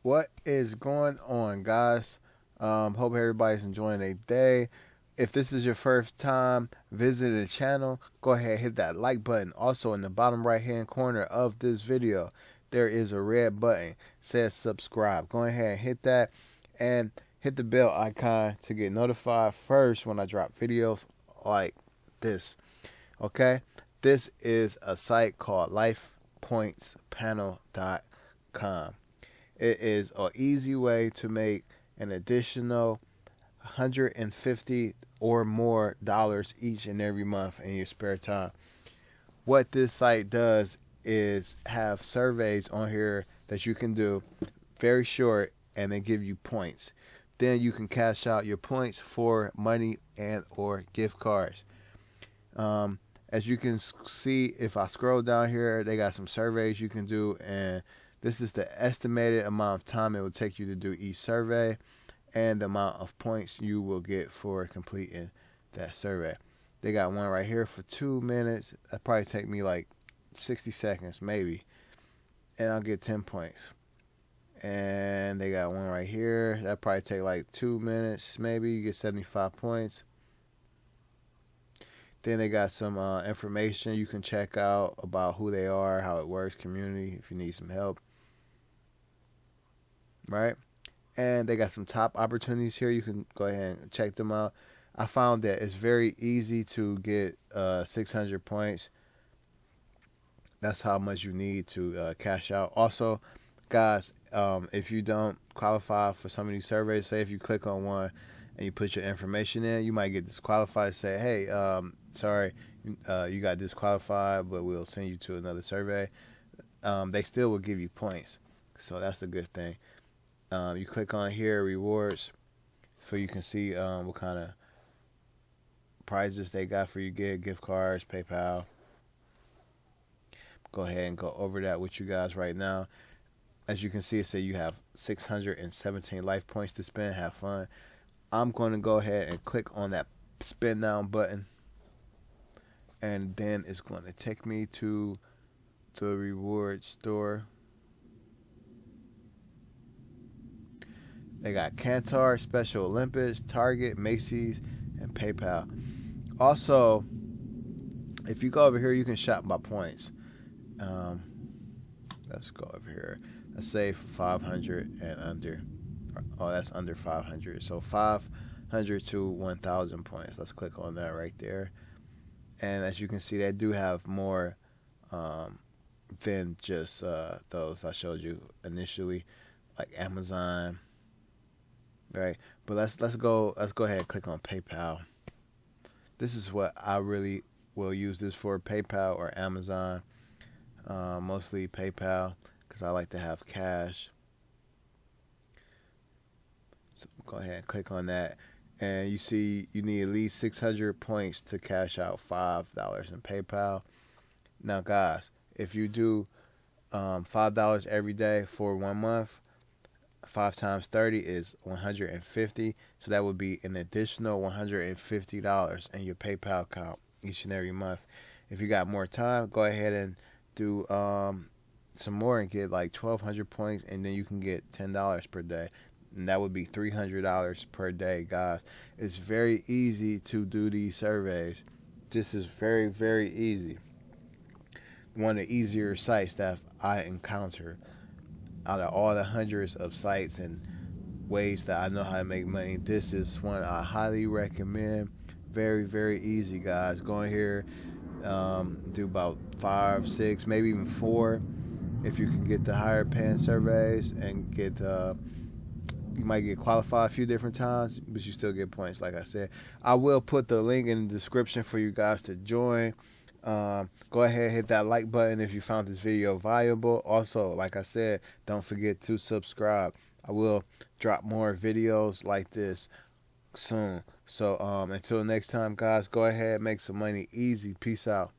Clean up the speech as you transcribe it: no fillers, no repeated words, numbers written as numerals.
What is going on, guys? Hope everybody's enjoying their day. If this is your first time visiting the channel, go ahead and hit that like button. Also, in the bottom right hand corner of this video, there is a red button says subscribe. Go ahead and hit that and hit the bell icon to get notified first when I drop videos like this. Okay, this is a site called lifepointspanel.com. It is an easy way to make an additional 150 or more dollars each and every month in your spare time. What this site does is have surveys on here that you can do, very short, and they give you points. Then you can cash out your points for money and or gift cards. As you can see, if I scroll down here, they got some surveys you can do, and this is the estimated amount of time it will take you to do each survey and the amount of points you will get for completing that survey. They got one right here for 2 minutes. That probably take me like 60 seconds maybe, and I'll get 10 points. And they got one right here. That probably take like 2 minutes maybe. You get 75 points. Then they got some information you can check out about who they are, how it works, community, if you need some help. Right? And they got some top opportunities here. You can go ahead and check them out. I found that it's very easy to get 600 points. That's how much you need to cash out. Also, guys, if you don't qualify for some of these surveys, say if you click on one and you put your information in, you might get disqualified. Say, hey, sorry, you got disqualified, but we'll send you to another survey. They still will give you points. So that's a good thing. You click on here, rewards, so you can see what kind of prizes they got for you. Get gift cards, PayPal. Go ahead and go over that with you guys right now. As you can see, it says you have 617 life points to spend. Have fun. I'm going to go ahead and click on that spin down button, and then it's going to take me to the reward store. They got Kantar, Special Olympics, Target, Macy's, and PayPal. Also, if you go over here, you can shop by points. Let's go over here. Let's say 500 and under. Oh, that's under 500. So 500 to 1,000 points. Let's click on that right there. And as you can see, they do have more than just those I showed you initially, like Amazon. Right, but let's go ahead and click on PayPal. This is what I really will use this for: PayPal or Amazon. Mostly PayPal because I like to have cash. So go ahead and click on that, and you see you need at least 600 points to cash out $5 in PayPal. Now, guys, if you do $5 every day for 1 month, 5 times 30 is 150. So that would be an additional $150 in your PayPal account each and every month. If you got more time, go ahead and do some more and get like 1,200 points, and then you can get $10 per day. And that would be $300 per day, guys. It's very easy to do these surveys. This is very, very easy. One of the easier sites that I encountered out of all the hundreds of sites and ways that I know how to make money. This is one I highly recommend. Very, very easy, guys. Go in here, do about 5, 6, maybe even 4 if you can get the higher paying surveys and get you might get qualified a few different times, but you still get points. Like I said, I will put the link in the description for you guys to join. Go ahead and hit that like button if you found this video valuable. Also, like I said, don't forget to subscribe. I will drop more videos like this soon. So until next time, guys, go ahead and make some money easy. Peace out.